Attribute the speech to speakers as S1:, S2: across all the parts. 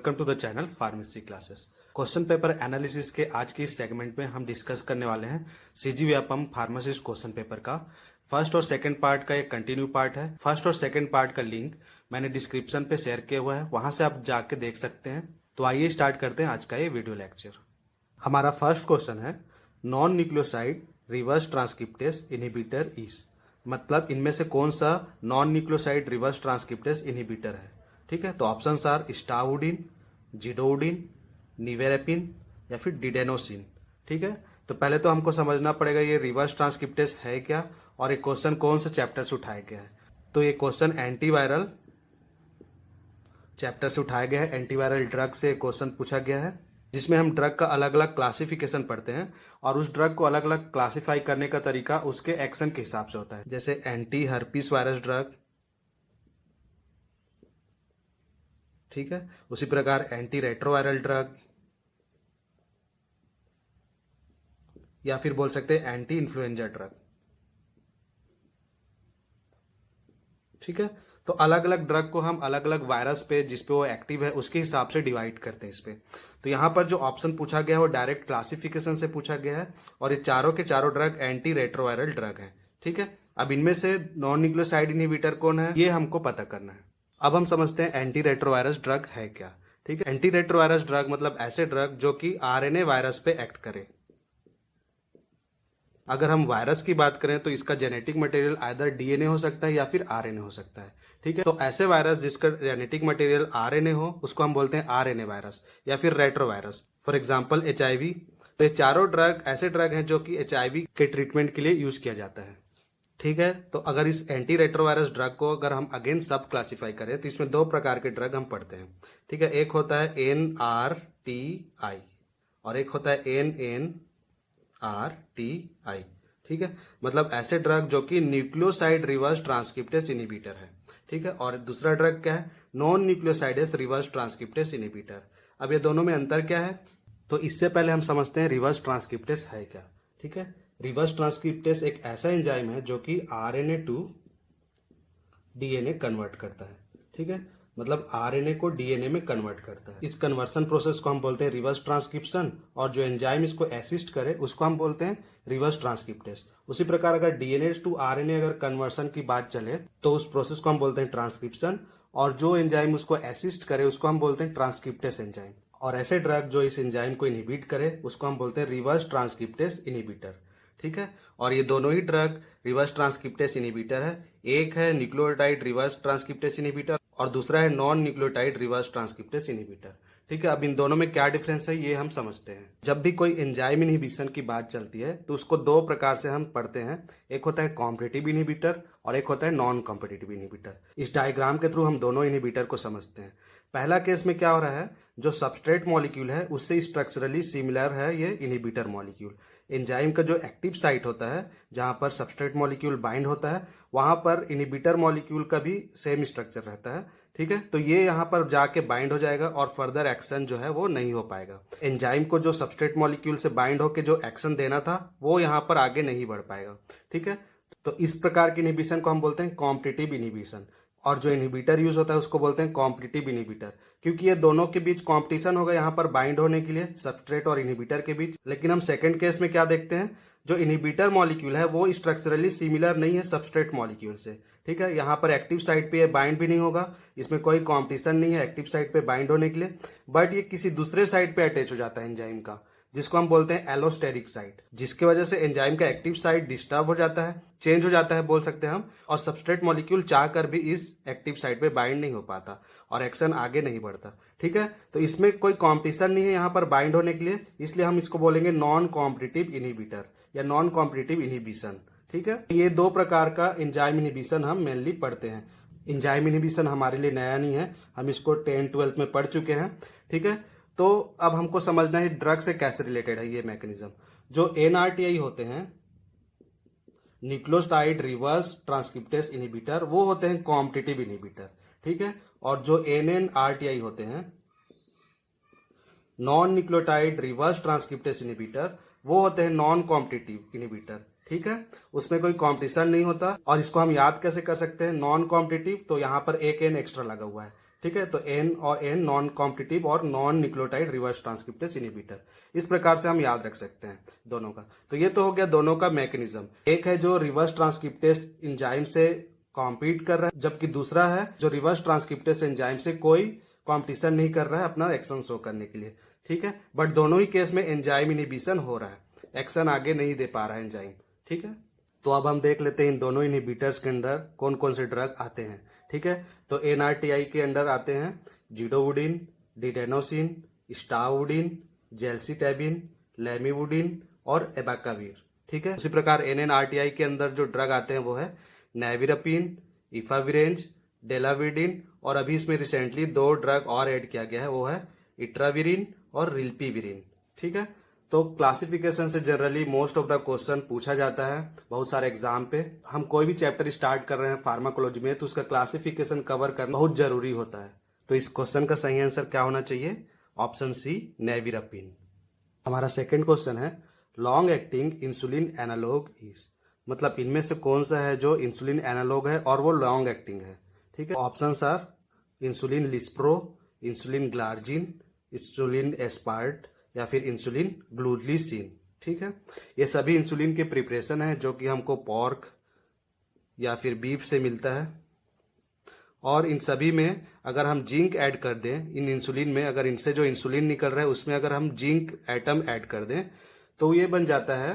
S1: Welcome to the channel pharmacy classes. Question paper analysis के आज के इस सेगमेंट में हम डिस्कस करने वाले हैं सीजीव्यापम फार्मासिस्ट क्वेश्चन पेपर का फर्स्ट और सेकंड पार्ट का एक कंटिन्यू पार्ट है। फर्स्ट और सेकंड पार्ट का लिंक मैंने डिस्क्रिप्शन पे शेयर किया हुआ है, वहां से आप जाके देख सकते हैं। तो आइए स्टार्ट करते हैं आज का ये वीडियो लेक्चर। हमारा फर्स्ट क्वेश्चन है non nucleoside reverse transcriptase inhibitor is, मतलब इनमें से कौन सा non nucleoside reverse transcriptase inhibitor है। ठीक है, तो ऑप्शंस आर स्टावुडिन, जिडोउडिन, निवेरेपिन या फिर डिडेनोसिन। ठीक है, तो पहले तो हमको समझना पड़ेगा ये रिवर्स ट्रांसक्रिप्टेस है क्या और ये क्वेश्चन कौन से चैप्टर से उठाया गया है। तो ये क्वेश्चन एंटीवायरल चैप्टर से उठाया गया है। एंटीवायरल ड्रग से क्वेश्चन पूछा गया है, जिसमें हम ड्रग का अलग अलग क्लासिफिकेशन पढ़ते हैं और उस ड्रग को अलग अलग क्लासिफाई करने का तरीका उसके एक्शन के हिसाब से होता है। जैसे एंटी हर्पीस वायरस ड्रग, ठीक है, उसी प्रकार एंटी रेट्रोवायरल ड्रग या फिर बोल सकते हैं एंटी इन्फ्लुएंजा ड्रग। ठीक है, तो अलग अलग ड्रग को हम अलग अलग वायरस पे जिसपे वो एक्टिव है उसके हिसाब से डिवाइड करते हैं इस पे। तो यहाँ पर जो ऑप्शन पूछा गया है वो डायरेक्ट क्लासिफिकेशन से पूछा गया है और ये चारों के चारों ड्रग एंटी रेट्रोवायरल ड्रग है। ठीक है, अब इनमें से नॉन न्यूक्लियोसाइड इनहिबिटर कौन है ये हमको पता करना है। अब हम समझते हैं एंटी रेट्रोवायरस ड्रग है क्या। ठीक है, एंटी रेट्रोवायरस ड्रग मतलब ऐसे ड्रग जो कि आरएनए वायरस पे एक्ट करे। अगर हम वायरस की बात करें तो इसका जेनेटिक मटेरियल आइदर डीएनए हो सकता है या फिर आरएनए हो सकता है। ठीक है, तो ऐसे वायरस जिसका जेनेटिक मटेरियल आरएनए हो उसको हम बोलते हैं आरएनए वायरस या फिर रेट्रोवायरस। For example HIV. तो ये चारों ड्रग ऐसे ड्रग हैं जो कि एचआईवी के ट्रीटमेंट के लिए यूज किया जाता है। ठीक है, तो अगर इस एंटी रेट्रोवायरस ड्रग को अगर हम अगेन सब क्लासिफाई करें तो इसमें दो प्रकार के ड्रग हम पढ़ते हैं। ठीक है, एक होता है NRTI और एक होता है NNRTI। ठीक है, मतलब ऐसे ड्रग जो कि न्यूक्लियोसाइड रिवर्स ट्रांसक्रिप्टेस इनहिबिटर है। ठीक है, और दूसरा ड्रग क्या है नॉन न्यूक्लियोसाइडेस रिवर्स ट्रांसक्रिप्टेस इनहिबिटर। अब ये दोनों में अंतर क्या है, तो इससे पहले हम समझते हैं रिवर्स ट्रांसक्रिप्टेस है क्या। ठीक है, रिवर्स ट्रांसक्रिप्टेस एक ऐसा एंजाइम है जो कि आरएनए टू डीएनए कन्वर्ट करता है। ठीक है, मतलब आरएनए को डीएनए में कन्वर्ट करता है। इस कन्वर्सन प्रोसेस को हम बोलते हैं रिवर्स ट्रांसक्रिप्शन और जो एंजाइम इसको असिस्ट करे उसको हम बोलते हैं रिवर्स ट्रांसक्रिप्टेस। उसी प्रकार अगर डीएनए टू आरएनए अगर कन्वर्सन की बात चले तो उस प्रोसेस को हम बोलते हैं ट्रांसक्रिप्शन और जो एंजाइम उसको असिस्ट करे उसको हम बोलते हैं ट्रांसक्रिप्टेस एंजाइम। और ऐसे ड्रग जो इस एंजाइम को इनहिबिट करे उसको हम बोलते हैं रिवर्स ट्रांसक्रिप्टेस इनहिबिटर। ठीक है, और ये दोनों ही ड्रग रिवर्स ट्रांसक्रिप्टेस इनहिबिटर है। एक है न्यूक्लियोटाइड रिवर्स ट्रांसक्रिप्टेस इनहिबिटर और दूसरा है non nucleotide reverse transcriptase inhibitor. ठीक है, अब इन दोनों में क्या डिफरेंस है ये हम समझते हैं। जब भी कोई एंजाइम इनहिबिशन की बात चलती है तो उसको दो प्रकार से हम पढ़ते हैं, एक होता है कॉम्पिटिटिव इनहिबिटर और एक होता है नॉन कॉम्पिटिटिव इनहिबिटर। इस डायग्राम के थ्रू हम दोनों इनहिबिटर को समझते हैं। पहला केस में क्या हो रहा है, जो सबस्ट्रेट मॉलिक्यूल है उससे स्ट्रक्चरली सिमिलर है ये इनहिबिटर मॉलिक्यूल। एंजाइम का जो एक्टिव साइट होता है जहां पर सबस्ट्रेट मॉलिक्यूल बाइंड होता है वहां पर इनहिबिटर मॉलिक्यूल का भी सेम स्ट्रक्चर रहता है। ठीक है, तो ये यहाँ पर जाके बाइंड हो जाएगा और फर्दर एक्शन जो है वो नहीं हो पाएगा। एंजाइम को जो सबस्ट्रेट मॉलिक्यूल से बाइंड होकर जो एक्शन देना था वो यहाँ पर आगे नहीं बढ़ पाएगा। ठीक है, तो इस प्रकार की इनहिबिशन को हम बोलते हैं कॉम्पिटिटिव इनहिबिशन और जो इनहिबिटर यूज होता है उसको बोलते हैं कॉम्पिटिटिव इनहिबिटर, क्योंकि ये दोनों के बीच कंपटीशन होगा यहाँ पर बाइंड होने के लिए सबस्ट्रेट और इनहिबिटर के बीच। लेकिन हम सेकंड केस में क्या देखते हैं, जो इनहिबिटर मॉलिक्यूल है वो स्ट्रक्चरली सिमिलर नहीं है सबस्ट्रेट मॉलिक्यूल से। ठीक है, यहाँ पर एक्टिव साइट पे ये बाइंड भी नहीं होगा, इसमें कोई कंपटीशन नहीं है एक्टिव साइट पे बाइंड होने के लिए, बट ये किसी दूसरे साइट पे अटैच हो जाता है एंजाइम का, जिसको हम बोलते हैं एलोस्टेरिक साइट, जिसकी वजह से एंजाइम का एक्टिव साइट डिस्टर्ब हो जाता है, चेंज हो जाता है बोल सकते हैं हम, और सबस्ट्रेट मॉलिक्यूल चाहकर भी इस एक्टिव साइट पे बाइंड नहीं हो पाता और एक्शन आगे नहीं बढ़ता। ठीक है, तो इसमें कोई कंपटीशन नहीं है यहाँ पर बाइंड होने के लिए, इसलिए हम इसको बोलेंगे नॉन कॉम्पिटिटिव इनहिबिटर या नॉन कॉम्पिटिटिव इनहिबिशन। ठीक है, ये दो प्रकार का एंजाइम इनहिबिशन हम मेनली पढ़ते हैं। एंजाइम इनहिबिशन हमारे लिए नया नहीं है, हम इसको 10-12 में पढ़ चुके हैं। ठीक है, तो अब हमको समझना है ड्रग से कैसे रिलेटेड है ये मैकेनिज्म। जो NRTI होते हैं न्यूक्लियोटाइड रिवर्स ट्रांसक्रिप्टेस इनहिबिटर वो होते हैं कॉम्पिटिटिव इनहिबिटर। ठीक है, और जो NNRTI होते हैं non nucleotide reverse transcriptase inhibitor वो होते हैं नॉन कॉम्पिटिटिव इनहिबिटर। ठीक है, उसमें कोई कंपटीशन नहीं होता और इसको हम याद कैसे कर सकते हैं, नॉन कॉम्पिटिटिव तो यहाँ पर एक N एक्स्ट्रा लगा हुआ है। ठीक है। तो N और N नॉन कॉम्पिटिटिव और non nucleotide reverse transcriptase inhibitor, इस प्रकार से हम याद रख सकते हैं दोनों का। तो ये तो हो गया दोनों का मैकेनिज्म। एक है जो रिवर्स ट्रांसक्रिप्टेस एंजाइम से कॉम्पीट कर रहा है, जबकि दूसरा है जो रिवर्स ट्रांसक्रिप्टेस एंजाइम से कोई कॉम्पिटिशन नहीं कर रहा है अपना एक्शन शो करने के लिए। ठीक है, बट दोनों ही केस में एंजाइम इनहिबिशन हो रहा है, एक्शन आगे नहीं दे पा रहा है एंजाइम। ठीक है, तो अब हम देख लेते हैं इन दोनों इनहिबिटर्स के अंदर कौन कौन से ड्रग आते हैं। ठीक है, तो NRTI के अंदर आते हैं जिडोवुडिन, डिडेनोसिन, स्टावुडिन, जेल्सिटैबिन, लेमिवुडिन और एबाकावीर। ठीक है, उसी प्रकार NNRTI के अंदर जो ड्रग आते हैं वो है नेविरपिन, इफाविरेंज, डेलाविडिन, और अभी इसमें रिसेंटली 2 ड्रग और ऐड किया गया है, वो है इट्राविरिन और रिल्पीविरिन। ठीक है, तो क्लासिफिकेशन से generally most of the question पूछा जाता है बहुत सारे एग्जाम पे। हम कोई भी चैप्टर स्टार्ट कर रहे हैं फार्माकोलॉजी में तो उसका क्लासिफिकेशन कवर करना बहुत जरूरी होता है। तो इस क्वेश्चन का सही आंसर क्या होना चाहिए? Option C, nevirapine. हमारा सेकंड क्वेश्चन है long acting insulin analogue is, मतलब इनमें से कौन सा है जो इंसुलिन एनालॉग है और वो लॉन्ग एक्टिंग है। ठीक है, options are insulin lispro, insulin glargine, insulin aspart या फिर इंसुलिन ग्लूलिसिन। ठीक है, ये सभी इंसुलिन के प्रिपरेशन है जो कि हमको पॉर्क या फिर बीफ से मिलता है, और इन सभी में अगर हम जिंक ऐड कर दें इन इंसुलिन में, अगर इनसे जो इंसुलिन निकल रहा है उसमें अगर हम जिंक एटम ऐड कर दें तो ये बन जाता है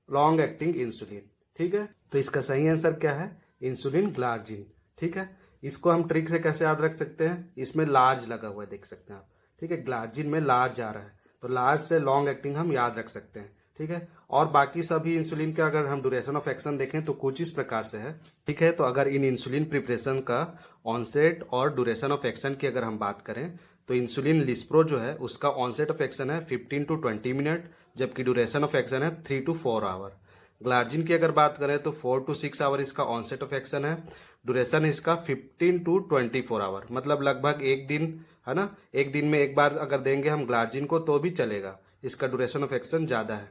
S1: लॉन्ग एक्टिंग इंसुलिन। ठीक है, तो इसका सही आंसर क्या है? Insulin glargine. ठीक है, इसको हम ट्रिक से कैसे याद रख सकते हैं? इसमें लार्ज लगा हुआ है, देख सकते हैं आप। ठीक है, ग्लार्जिन में लार्ज आ रहा है तो लार्ज से लॉन्ग एक्टिंग हम याद रख सकते हैं। ठीक है, और बाकी सभी इंसुलिन का अगर हम ड्यूरेशन ऑफ एक्शन देखें तो कुछ इस प्रकार से है। ठीक है, तो अगर इन इंसुलिन प्रिपरेशन का ऑनसेट और ड्यूरेशन ऑफ एक्शन की अगर हम बात करें तो इंसुलिन लिस्प्रो जो है उसका ऑनसेट ऑफ एक्शन है 15 to 20 मिनट, जबकि ड्यूरेशन ऑफ एक्शन है 3 to 4 आवर। ग्लार्जिन की अगर बात करें तो 4 to 6 आवर इसका ऑनसेट ऑफ एक्शन है, ड्यूरेशन इसका 15 to 24 आवर, मतलब लगभग एक दिन है ना। एक दिन में एक बार अगर देंगे हम ग्लार्जिन को तो भी चलेगा, इसका ड्यूरेशन ऑफ एक्शन ज़्यादा है।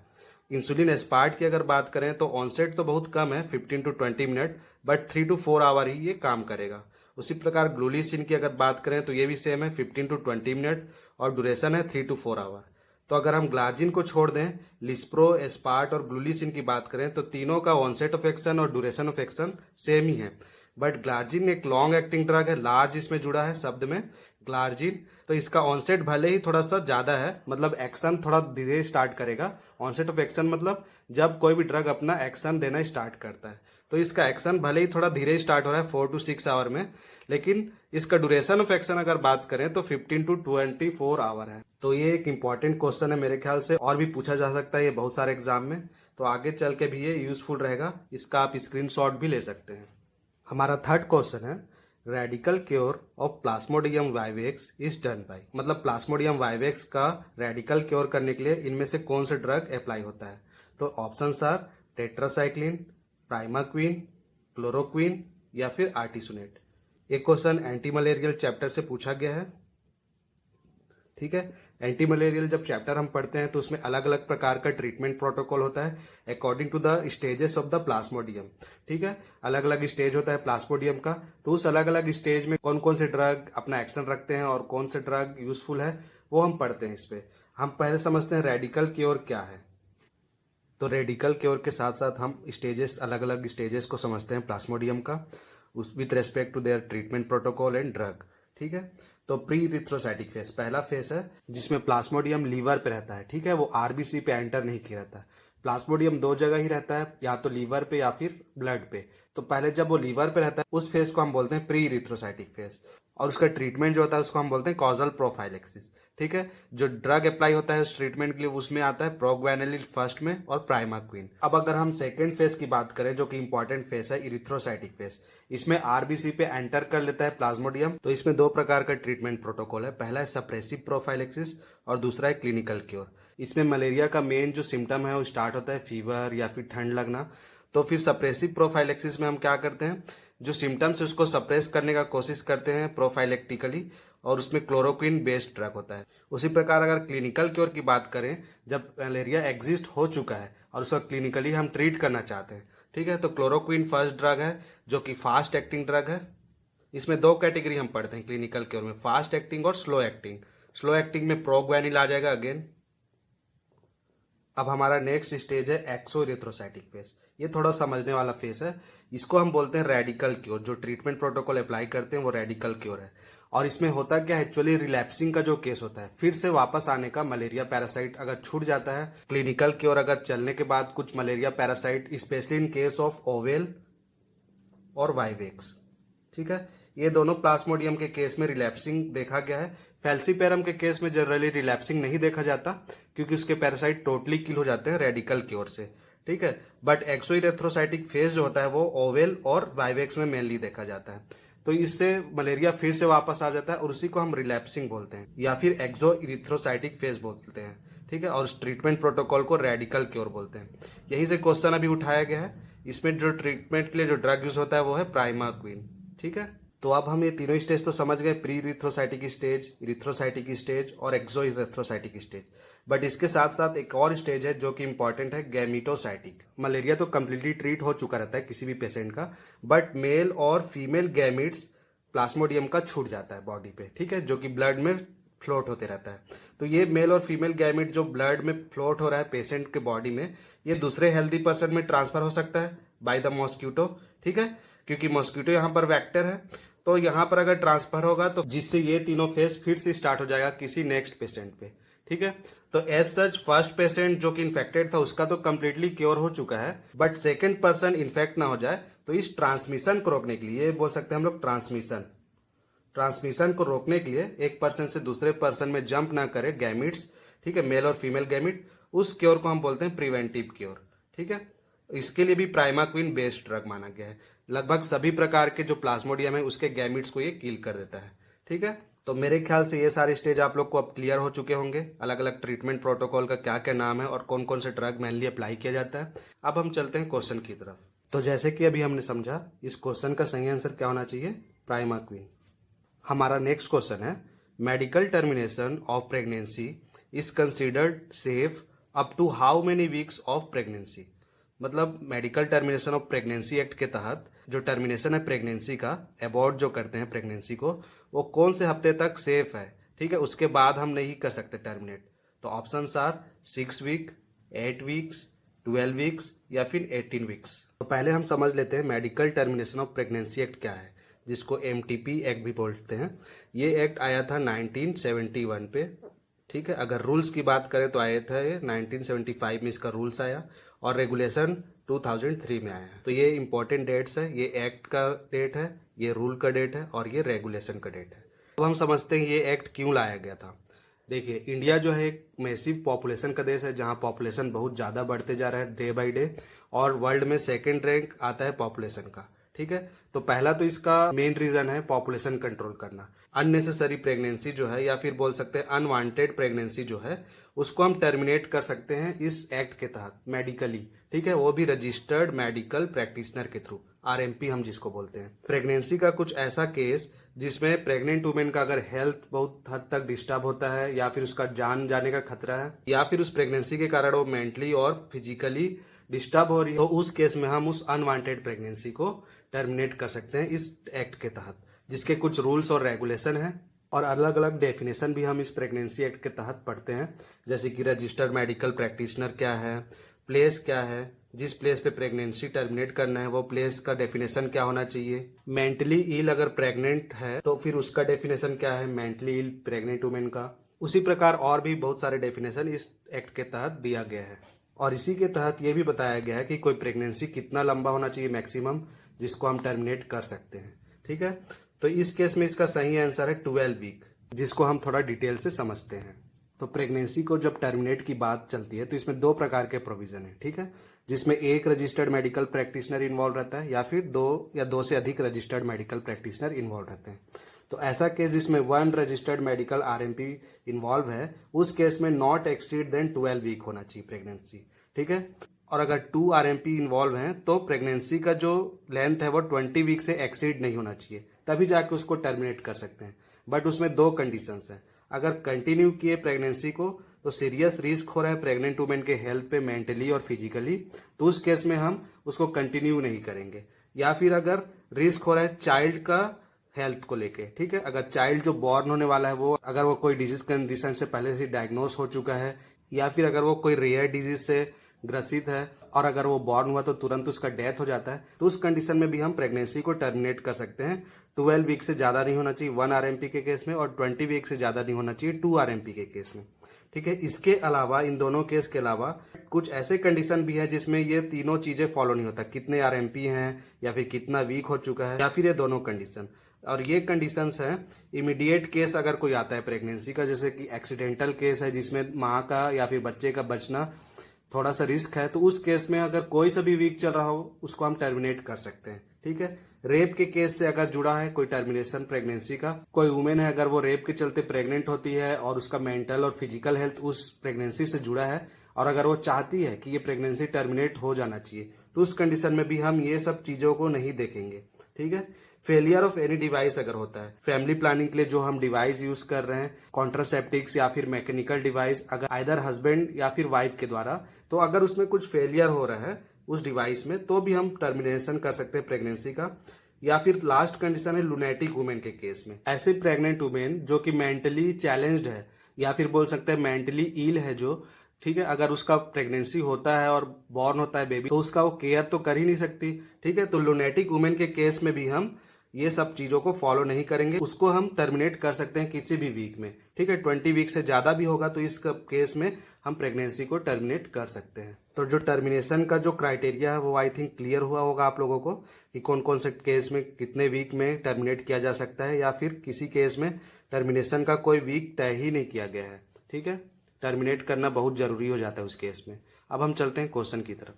S1: इंसुलिन एस्पार्ट की अगर बात करें तो ऑनसेट तो बहुत कम है 15 to 20 minute, but 3 to 4 hour ही ये काम करेगा। उसी प्रकार ग्लूलिसिन की अगर बात करें तो ये भी सेम है 15 to 20 मिनट और ड्यूरेशन है 3 to 4 आवर। तो अगर हम ग्लार्जिन को छोड़ दें, लिस्प्रो, एस्पार्ट और ग्लूलिसिन की बात करें तो तीनों का ऑनसेट ऑफ एक्शन और ड्यूरेशन ऑफ एक्शन सेम ही है, बट ग्लार्जिन एक लॉन्ग एक्टिंग ड्रग है, लार्ज इसमें जुड़ा है शब्द में ग्लार्जिन, तो इसका ऑनसेट भले ही थोड़ा सा ज़्यादा है, मतलब एक्शन थोड़ा धीरे स्टार्ट करेगा। ऑनसेट ऑफ एक्शन मतलब जब कोई भी ड्रग अपना एक्शन देना स्टार्ट करता है, तो इसका एक्शन भले ही थोड़ा धीरे स्टार्ट हो रहा है 4 to 6 आवर में, लेकिन इसका ड्यूरेशन ऑफ एक्शन अगर बात करें तो 15 to 24 आवर है। तो ये एक इंपॉर्टेंट क्वेश्चन है मेरे ख्याल से, और भी पूछा जा सकता है ये बहुत सारे एग्जाम में, तो आगे चल के भी ये यूजफुल रहेगा, इसका आप स्क्रीनशॉट भी ले सकते हैं। हमारा थर्ड क्वेश्चन है radical cure of Plasmodium vivax is done by, मतलब प्लाज्मोडियम वाइवेक्स का रेडिकल क्योर करने के लिए इनमें से कौन से ड्रग अप्लाई होता है? तो options are tetracycline, primaquine, chloroquine या फिर आर्टिसोनेट। ये क्वेश्चन एंटी मलेरियल चैप्टर से पूछा गया है। ठीक है, एंटी मलेरियल जब चैप्टर हम पढ़ते हैं तो उसमें अलग अलग प्रकार का ट्रीटमेंट प्रोटोकॉल होता है according to the stages of the plasmodium. ठीक है, अलग अलग स्टेज होता है प्लाज्मोडियम का, तो उस अलग अलग स्टेज में कौन कौन से ड्रग अपना एक्शन रखते हैं और कौन से ड्रग यूजफुल है वो हम पढ़ते हैं। इस पे हम पहले समझते हैं रेडिकल क्योर क्या है। तो रेडिकल क्योर के साथ साथ हम स्टेजेस, अलग अलग स्टेजेस को समझते हैं प्लाज्मोडियम का उस with respect to their treatment protocol and drug. ठीक है, तो प्री इरिथ्रोसाइटिक फेस पहला फेस है जिसमें प्लाज्मोडियम लीवर पे रहता है। ठीक है, वो आरबीसी पे एंटर नहीं किया रहता है। प्लाज्मोडियम 2 जगह ही रहता है, या तो लीवर पे या फिर ब्लड पे। तो पहले जब वो लीवर पे रहता है उस फेस को हम बोलते हैं प्री इरिथ्रोसाइटिक फेस, और उसका ट्रीटमेंट जो होता है उसको हम बोलते हैं कॉजल प्रोफाइलेक्सिस। ठीक है, जो ड्रग अप्लाई होता है उस ट्रीटमेंट के लिए उसमें आता है प्रोग्वेनिलिन फर्स्ट में और प्राइमाक्विन। अब अगर हम सेकेंड फेज की बात करें जो कि इंपॉर्टेंट फेस है इरिथ्रोसाइटिक फेस, इसमें आरबीसी पे एंटर कर लेता है प्लाज्मोडियम। तो इसमें 2 प्रकार का ट्रीटमेंट प्रोटोकॉल है, पहला है सप्रेसिव प्रोफाइलेक्सिस और दूसरा है क्लिनिकल क्योर। इसमें मलेरिया का मेन जो सिम्टम है वो स्टार्ट होता है फीवर या फिर ठंड लगना, तो फिर सप्रेसिव प्रोफाइलेक्सिस में हम क्या करते हैं, जो सिम्टम्स है उसको सप्रेस करने का कोशिश करते हैं प्रोफाइलेक्टिकली, और उसमें क्लोरोक्विन बेस्ड ड्रग होता है। उसी प्रकार अगर क्लिनिकल क्योर की बात करें, जब मलेरिया एग्जिस्ट हो चुका है और उसको क्लिनिकली हम ट्रीट करना चाहते हैं, ठीक है, तो क्लोरोक्विन फर्स्ट ड्रग है जो कि फास्ट एक्टिंग ड्रग है, इसमें दो कैटेगरी हम पढ़ते हैं क्लिनिकल क्योर में, फास्ट एक्टिंग और स्लो एक्टिंग। स्लो एक्टिंग में प्रोग्वेनिल आ जाएगा अगेन। अब हमारा नेक्स्ट स्टेज है एक्सोइरिथ्रोसाइटिक फेस। ये थोड़ा समझने वाला फेस है। इसको हम बोलते हैं रेडिकल क्योर। जो ट्रीटमेंट प्रोटोकॉल अप्लाई करते हैं वो रेडिकल क्योर है। और इसमें होता क्या है, एक्चुअली रिलैप्सिंग का जो केस होता है, फिर से वापस आने का मलेरिया पैरासाइट अगर छूट जाता है, क्लिनिकल क्योर अगर चलने के बाद कुछ malaria parasite, specially in case of oval और वाइवेक्स, ठीक है, ये दोनों प्लाज्मोडियम के केस में रिलैप्सिंग देखा गया है। फैल्सीपेरम के केस में जनरली रिलैप्सिंग नहीं देखा जाता क्योंकि उसके पैरासाइट टोटली किल हो जाते हैं रेडिकल क्योर से, ठीक है। बट एक्सोइरेथ्रोसाइटिक फेज जो होता है वो ओवेल और वाइवेक्स में मेनली देखा जाता है। तो इससे मलेरिया फिर से वापस आ जाता है और उसी को हम रिलैप्सिंग बोलते हैं या फिर एक्सोइरेथ्रोसाइटिक फेज बोलते हैं, ठीक है। और उस ट्रीटमेंट प्रोटोकॉल को रेडिकल क्योर बोलते हैं। यहीं से क्वेश्चन अभी उठाया गया है। इसमें जो ट्रीटमेंट के लिए जो ड्रग यूज होता है वो है प्राइमाक्विन, ठीक है। तो अब हम ये तीनों स्टेज तो समझ गए, pre erythrocytic stage, erythrocytic stage और एक्सोइरेथ्रोसाइटिक स्टेज। बट इसके साथ साथ एक और स्टेज है जो कि इंपॉर्टेंट है, गैमीटोसाइटिक। मलेरिया तो कम्प्लीटली ट्रीट हो चुका रहता है किसी भी पेशेंट का, बट मेल और फीमेल गैमिट्स प्लाज्मोडियम का छूट जाता है बॉडी पे, ठीक है, जो कि ब्लड में फ्लोट होते रहता है। तो ये मेल और फीमेल गैमिट जो ब्लड में फ्लोट हो रहा है पेशेंट के बॉडी में, ये दूसरे हेल्दी पर्सन में ट्रांसफर हो सकता है बाय द मॉस्किटो, ठीक है, क्योंकि मॉस्किटो यहाँ पर वेक्टर है। तो यहाँ पर अगर ट्रांसफर होगा तो जिससे ये तीनों फेज फिर से स्टार्ट हो जाएगा किसी नेक्स्ट पेशेंट पे, ठीक है। तो एज सच फर्स्ट पेशेंट जो कि इन्फेक्टेड था उसका तो कम्प्लीटली क्योर हो चुका है, बट सेकेंड पर्सन इन्फेक्ट ना हो जाए तो इस ट्रांसमिशन को रोकने के लिए, बोल सकते हैं हम लोग ट्रांसमिशन को रोकने के लिए, एक पर्सन से दूसरे पर्सन में जंप ना करे गैमिट्स, ठीक है, मेल और फीमेल गैमिट, उस क्योर को हम बोलते हैं प्रिवेंटिव क्योर, ठीक है। इसके लिए भी प्राइमाक्विन बेस्ड ड्रग माना गया है। लगभग सभी प्रकार के जो प्लाज्मोडियम है उसके गैमिट्स को ये किल कर देता है, ठीक है। तो मेरे ख्याल से ये सारे स्टेज आप लोग को अब क्लियर हो चुके होंगे, अलग अलग ट्रीटमेंट प्रोटोकॉल का क्या क्या नाम है और कौन कौन से ड्रग मेनली अप्लाई किया जाता है। अब हम चलते हैं क्वेश्चन की तरफ। तो जैसे कि अभी हमने समझा, इस क्वेश्चन का सही आंसर क्या होना चाहिए, प्राइमाक्विन। हमारा नेक्स्ट क्वेश्चन है, medical termination of pregnancy is considered safe up to how many weeks of pregnancy. मतलब medical termination of pregnancy act के तहत जो टर्मिनेशन है प्रेगनेंसी का, अबॉर्ट जो करते हैं प्रेगनेंसी को, वो कौन से हफ्ते तक सेफ है, ठीक है, उसके बाद हम नहीं कर सकते टर्मिनेट। तो options are 6 week, 8 weeks, 12 weeks या फिर 18 वीक्स। तो पहले हम समझ लेते हैं medical termination of pregnancy act क्या है, जिसको MTP एक्ट भी बोलते हैं। ये एक्ट आया था 1971 पे, ठीक है। अगर रूल्स की बात करें तो आया था ये 1975 में इसका रूल्स आया और रेगुलेशन 2003 में आया है। तो ये इंपॉर्टेंट डेट्स है, ये एक्ट का डेट है, ये रूल का डेट है और ये रेगुलेशन का डेट है। अब हम समझते हैं ये एक्ट क्यों लाया गया था। देखिए, इंडिया जो है एक मैसिव पॉपुलेशन का देश है, जहाँ पॉपुलेशन बहुत ज़्यादा बढ़ते जा रहा है डे बाई डे, और वर्ल्ड में सेकेंड रैंक आता है पॉपुलेशन का, ठीक है। तो पहला तो इसका मेन रीजन है पॉपुलेशन कंट्रोल करना। अननेसेसरी प्रेगनेंसी जो है या फिर बोल सकते हैं अनवांटेड प्रेगनेंसी जो है, उसको हम टर्मिनेट कर सकते हैं इस एक्ट के तहत मेडिकली, ठीक है, वो भी रजिस्टर्ड मेडिकल प्रैक्टिशनर के थ्रू, RMP हम जिसको बोलते हैं। प्रेगनेंसी का कुछ ऐसा केस जिसमें प्रेग्नेंट वुमेन का अगर हेल्थ बहुत हद तक डिस्टर्ब होता है या फिर उसका जान जाने का खतरा है या फिर उस प्रेगनेंसी के कारण वो मेंटली और फिजिकली डिस्टर्ब हो रही है, तो उस केस में हम उस अनवांटेड प्रेगनेंसी को टर्मिनेट कर सकते हैं इस एक्ट के तहत, जिसके कुछ रूल्स और रेगुलेशन हैं और अलग अलग डेफिनेशन भी हम इस प्रेगनेंसी एक्ट के तहत पढ़ते हैं। जैसे कि रजिस्टर्ड मेडिकल प्रैक्टिशनर क्या है, प्लेस क्या है, जिस प्लेस पे प्रेगनेंसी टर्मिनेट करना है वो प्लेस का डेफिनेशन क्या होना चाहिए, मेंटली इल अगर प्रेग्नेंट है तो फिर उसका डेफिनेशन क्या है, मेंटली इल प्रेग्नेंट वुमेन का। उसी प्रकार और भी बहुत सारे डेफिनेशन इस एक्ट के तहत दिया गया है और इसी के तहत ये भी बताया गया है कि कोई प्रेगनेंसी कितना लंबा होना चाहिए मैक्सिमम, जिसको हम टर्मिनेट कर सकते हैं, ठीक है। तो इस केस में इसका सही आंसर है 12 वीक, जिसको हम थोड़ा डिटेल से समझते हैं। तो प्रेगनेंसी को जब टर्मिनेट की बात चलती है तो इसमें 2 प्रकार के प्रोविजन है, ठीक है, जिसमें एक रजिस्टर्ड मेडिकल प्रैक्टिशनर इन्वॉल्व रहता है या फिर 2 या 2 से अधिक रजिस्टर्ड मेडिकल प्रैक्टिशनर इन्वॉल्व रहते हैं। तो ऐसा केस जिसमें 1 रजिस्टर्ड मेडिकल RMP इन्वॉल्व है, उस केस में नॉट एक्सीड देन 12 वीक होना चाहिए प्रेगनेंसी, ठीक है। और अगर 2 RMP इन्वॉल्व हैं तो प्रेगनेंसी का जो लेंथ है वो 20 वीक से एक्सीड नहीं होना चाहिए, तभी जाके उसको टर्मिनेट कर सकते हैं। बट उसमें 2 कंडीशंस हैं। अगर कंटिन्यू किए प्रेगनेंसी को तो सीरियस रिस्क हो रहा है प्रेग्नेंट वुमेन के हेल्थ पे मेंटली और फिजिकली, तो उस केस में हम उसको कंटिन्यू नहीं करेंगे। या फिर अगर रिस्क हो रहा है चाइल्ड का हेल्थ को लेके, ठीक है। अगर चाइल्ड जो बॉर्न होने वाला है वो अगर वो कोई डिजीज कंडीशन से पहले से डायग्नोस हो चुका है, या फिर अगर वो कोई रेयर डिजीज से ग्रसित है और अगर वो बॉर्न हुआ तो तुरंत उसका डेथ हो जाता है, तो उस कंडीशन में भी हम प्रेगनेंसी को टर्मिनेट कर सकते हैं। 12 वीक से ज्यादा नहीं होना चाहिए 1 आरएमपी के केस में, और 20 वीक से ज्यादा नहीं होना चाहिए 2 आरएमपी के केस में, ठीक है। इसके अलावा, इन दोनों केस के अलावा कुछ ऐसे कंडीशन भी है जिसमें ये तीनों चीजें फॉलो नहीं होता, कितने आरएमपी हैं या फिर कितना वीक हो चुका है, या फिर ये दोनों कंडीशन। और ये कंडीशंस हैं इमीडिएट केस अगर कोई आता है प्रेगनेंसी का, जैसे कि एक्सीडेंटल केस है जिसमें माँ का या फिर बच्चे का बचना थोड़ा सा रिस्क है, तो उस केस में अगर कोई सा भी वीक चल रहा हो उसको हम टर्मिनेट कर सकते हैं, ठीक है। रेप के केस से अगर जुड़ा है कोई टर्मिनेशन प्रेगनेंसी का, कोई वुमेन है अगर वो रेप के चलते प्रेग्नेंट होती है और उसका मेंटल और फिजिकल हेल्थ उस प्रेगनेंसी से जुड़ा है, और अगर वो चाहती है कि ये प्रेगनेंसी टर्मिनेट हो जाना चाहिए, तो उस कंडीशन में भी हम ये सब चीजों को नहीं देखेंगे, ठीक है। फेलियर ऑफ एनी डिवाइस अगर होता है, फैमिली प्लानिंग के लिए जो हम डिवाइस यूज कर रहे हैं, कॉन्ट्रासेप्टिक्स या फिर मैकेनिकल डिवाइस, अगर आइदर हस्बैंड या फिर वाइफ के द्वारा, तो अगर उसमें कुछ फेलियर हो रहा है उस डिवाइस में, तो भी हम टर्मिनेशन कर सकते हैं प्रेगनेंसी का। या फिर लास्ट कंडीशन है लुनेटिक वुमेन के केस में, ऐसे प्रेग्नेंट वुमेन जो कि मेंटली चैलेंज्ड है या फिर बोल सकते हैं मेंटली इल है जो, ठीक है, अगर उसका प्रेगनेंसी होता है और बॉर्न होता है बेबी, तो उसका वो केयर तो कर ही नहीं सकती, ठीक है। तो लुनेटिक वुमेन के केस में भी हम ये सब चीजों को फॉलो नहीं करेंगे, उसको हम टर्मिनेट कर सकते हैं किसी भी वीक में, ठीक है। 20 वीक से ज्यादा भी होगा तो इस केस में हम प्रेगनेंसी को टर्मिनेट कर सकते हैं। तो जो टर्मिनेशन का जो क्राइटेरिया है वो आई थिंक क्लियर हुआ होगा आप लोगों को, कि कौन कौन से केस में कितने वीक में टर्मिनेट किया जा सकता है, या फिर किसी केस में टर्मिनेशन का कोई वीक तय ही नहीं किया गया है, ठीक है। टर्मिनेट करना बहुत जरूरी हो जाता है उस केस में। अब हम चलते हैं क्वेश्चन की तरफ।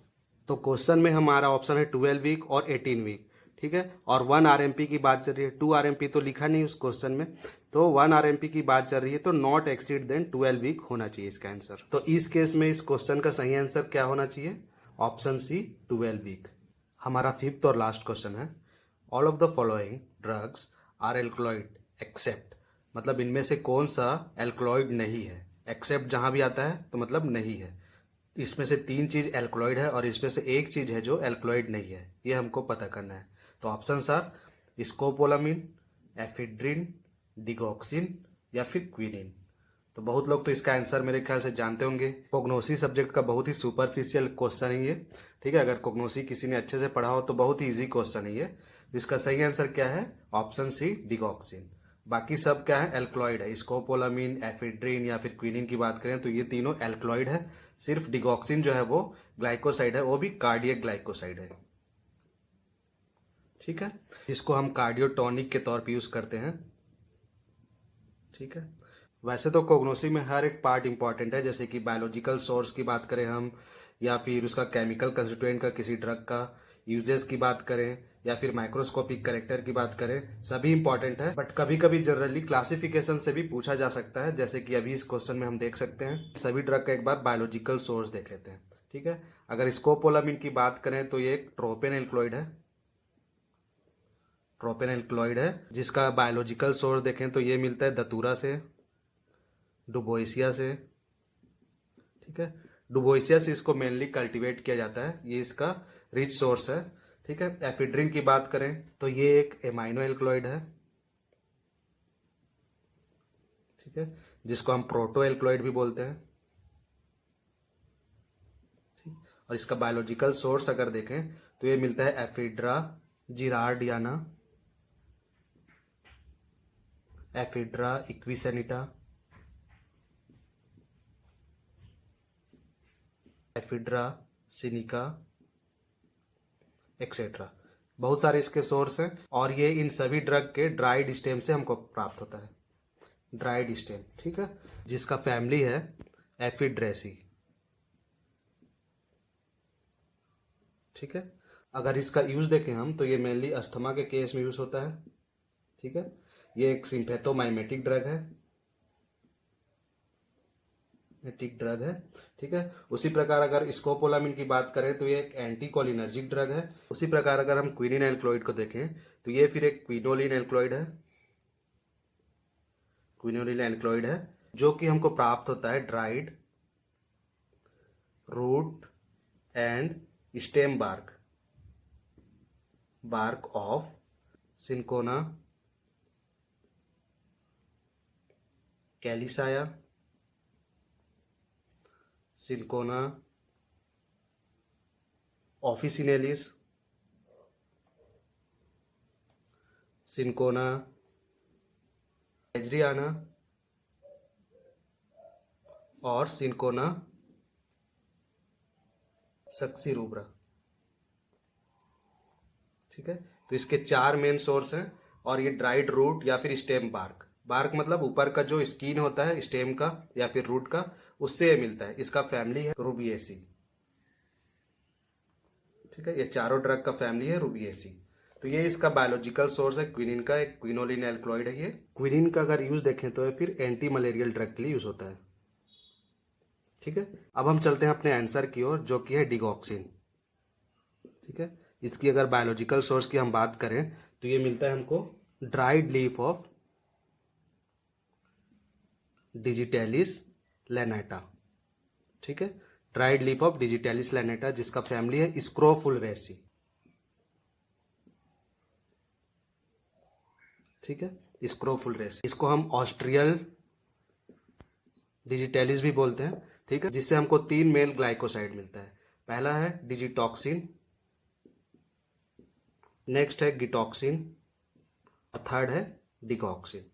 S1: तो क्वेश्चन में हमारा ऑप्शन है 12 वीक और 18 वीक, ठीक है। और 1 आरएमपी की बात चल रही है, 2 आरएमपी तो लिखा नहीं उस क्वेश्चन में, तो 1 आरएमपी की बात चल रही है, तो नॉट एक्सीड देन 12 वीक होना चाहिए इसका आंसर। तो इस केस में इस क्वेश्चन का सही आंसर क्या होना चाहिए? Option C 12 week. हमारा फिफ्थ और लास्ट क्वेश्चन है, all of the following drugs are alkaloid except, मतलब इनमें से कौन सा एल्कलॉइड नहीं है। एक्सेप्ट जहां भी आता है तो मतलब नहीं है। इसमें से 3 चीज एल्कलॉइड है और इसमें से एक चीज है जो एल्कलॉइड नहीं है, ये हमको पता करना है। तो ऑप्शन आर स्कोपोलामिन, एफिड्रिन, डिगॉक्सिन या फिर क्विनिन। तो बहुत लोग तो इसका आंसर मेरे ख्याल से जानते होंगे। कोग्नोसी सब्जेक्ट का बहुत ही सुपरफिशियल क्वेश्चन है ये, ठीक है। अगर कोग्नोसी किसी ने अच्छे से पढ़ा हो तो बहुत ही इजी क्वेश्चन है ये। इसका सही आंसर क्या है? Option C digoxin. बाकी सब क्या है? एल्कलॉइड है। स्कोपोलामिन, एफिड्रिन या फिर क्विनिन की बात करें तो ये तीनों एल्कलॉइड है। सिर्फ डिगॉक्सिन जो है वो ग्लाइकोसाइड है, वो भी कार्डियक ग्लाइकोसाइड है, ठीक है। इसको हम कार्डियोटॉनिक के तौर पर यूज करते हैं, ठीक है। वैसे तो कोग्नोसी में हर एक पार्ट इंपॉर्टेंट है, जैसे कि बायोलॉजिकल सोर्स की बात करें हम, या फिर उसका केमिकल कंस्टिट्यूएंट का किसी ड्रग का यूजेस की बात करें, या फिर माइक्रोस्कोपिक कैरेक्टर की बात करें, सभी इंपॉर्टेंट है। बट कभी कभी जनरली क्लासिफिकेशन से भी पूछा जा सकता है, जैसे कि अभी इस क्वेश्चन में हम देख सकते हैं। सभी ड्रग का एक बार बायोलॉजिकल सोर्स देख लेते हैं, ठीक है। अगर स्कोपोलामिन की बात करें तो ये एक ट्रोपेन एल्कलॉइड है, ट्रोपेन एल्कलॉइड है, जिसका बायोलॉजिकल सोर्स देखें तो ये मिलता है दतूरा से, डुबोइसिया से, ठीक है। डुबोइसिया से इसको मेनली कल्टीवेट किया जाता है, ये इसका रिच सोर्स है, ठीक है। एफिड्रिन की बात करें तो ये एक एमाइनो एल्कलॉइड है, ठीक है, जिसको हम प्रोटो एल्कलॉइड भी बोलते हैं, और इसका बायोलॉजिकल सोर्स अगर देखें तो ये मिलता है एफिड्रा जिरार्डियाना, एफिड्रा इक्विसेनिटा, एफिड्रा सिनिका एक्सेट्रा। बहुत सारे इसके सोर्स हैं, और ये इन सभी ड्रग के ड्राइड स्टेम से हमको प्राप्त होता है, ड्राइड स्टेम, ठीक है, जिसका फैमिली है एफिड्रेसी, ठीक है। अगर इसका यूज देखें हम तो ये मेनली अस्थमा के केस में यूज होता है, ठीक है। ये एक सिम्फेथोमाइमेटिक ड्रग है, ड्रग है, ठीक है। उसी प्रकार अगर स्कोपोलामिन की बात करें तो ये एक एंटीकोलिनर्जिक ड्रग है। उसी प्रकार अगर हम क्विनिन एल्कलॉइड को देखें तो ये फिर एक क्विनोलिन एल्कलॉइड है, क्विनोलिन एल्कलॉइड है, जो कि हमको प्राप्त होता है dried root and stem bark of cinchona calisaya, cinchona officinalis, cinchona ledgeriana और सिंकोना सक्सीरूब्रा। ठीक है, तो इसके 4 मेन सोर्स हैं और ये ड्राइड रूट या फिर स्टेम बार्क, बार्क मतलब ऊपर का जो स्किन होता है स्टेम का या फिर रूट का, उससे ये मिलता है। इसका फैमिली है रूबिएसी। ठीक है, ये चारों ड्रग का फैमिली है रूबिएसी। तो ये इसका बायोलॉजिकल सोर्स है क्विनिन का, एक क्विनोलिन एल्कलॉइड है ये। क्विनिन का अगर यूज देखें तो फिर एंटी मलेरियल ड्रग के लिए यूज होता है। ठीक है, अब हम चलते हैं अपने आंसर की ओर, जो कि है डिगॉक्सिन। ठीक है, इसकी अगर बायोलॉजिकल सोर्स की हम बात करें तो ये मिलता है हमको ड्राइड लीफ ऑफ डिजिटेलिस लैनेटा। ठीक है, ड्राइड लीफ ऑफ डिजिटेलिस लैनेटा, जिसका फैमिली है स्क्रोफुलरेसी। ठीक है, स्क्रोफुलरेसी, इसको हम ऑस्ट्रियल डिजिटेलिस भी बोलते हैं। ठीक है, जिससे हमको 3 मेल ग्लाइकोसाइड मिलता है। पहला है डिजिटॉक्सिन, नेक्स्ट है गिटॉक्सिन और थर्ड है डिगॉक्सिन।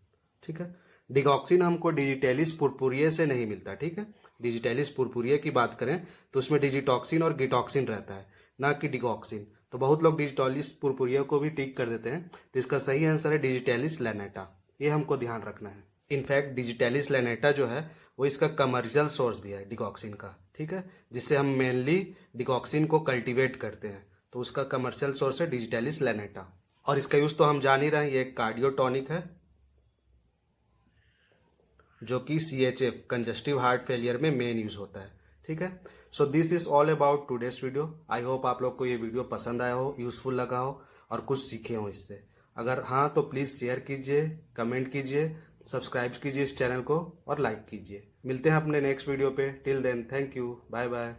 S1: ठीक है, डिगॉक्सिन हमको डिजिटेलिस पुरपुरिये से नहीं मिलता। ठीक है, डिजिटेलिस पुरपुरिये की बात करें तो उसमें डिजिटॉक्सिन और गिटॉक्सिन रहता है, ना कि डिगॉक्सिन। तो बहुत लोग डिजिटेलिस पुरपुरिये को भी टिक कर देते हैं, तो इसका सही आंसर है डिजिटेलिस लैनेटा। ये हमको ध्यान रखना है। इनफैक्ट डिजिटेलिस लैनेटा जो है वो इसका कमर्शियल सोर्स भी है डिगॉक्सिन का। ठीक है, जिससे हम मेनली डिगॉक्सिन को कल्टीवेट करते हैं, तो उसका कमर्शियल सोर्स है डिजिटेलिस लैनेटा। और इसका यूज तो हम जान ही रहे हैं, ये एक कार्डियोटॉनिक है जो कि CHF कंजस्टिव हार्ट फेलियर में मेन यूज होता है। ठीक है, so this is all about today's video. I hope आप लोग को ये वीडियो पसंद आया हो, यूजफुल लगा हो और कुछ सीखे हो इससे। अगर हाँ तो प्लीज़ शेयर कीजिए, कमेंट कीजिए, सब्सक्राइब कीजिए इस चैनल को और लाइक कीजिए। मिलते हैं अपने नेक्स्ट वीडियो पे। Till then, thank you, bye bye.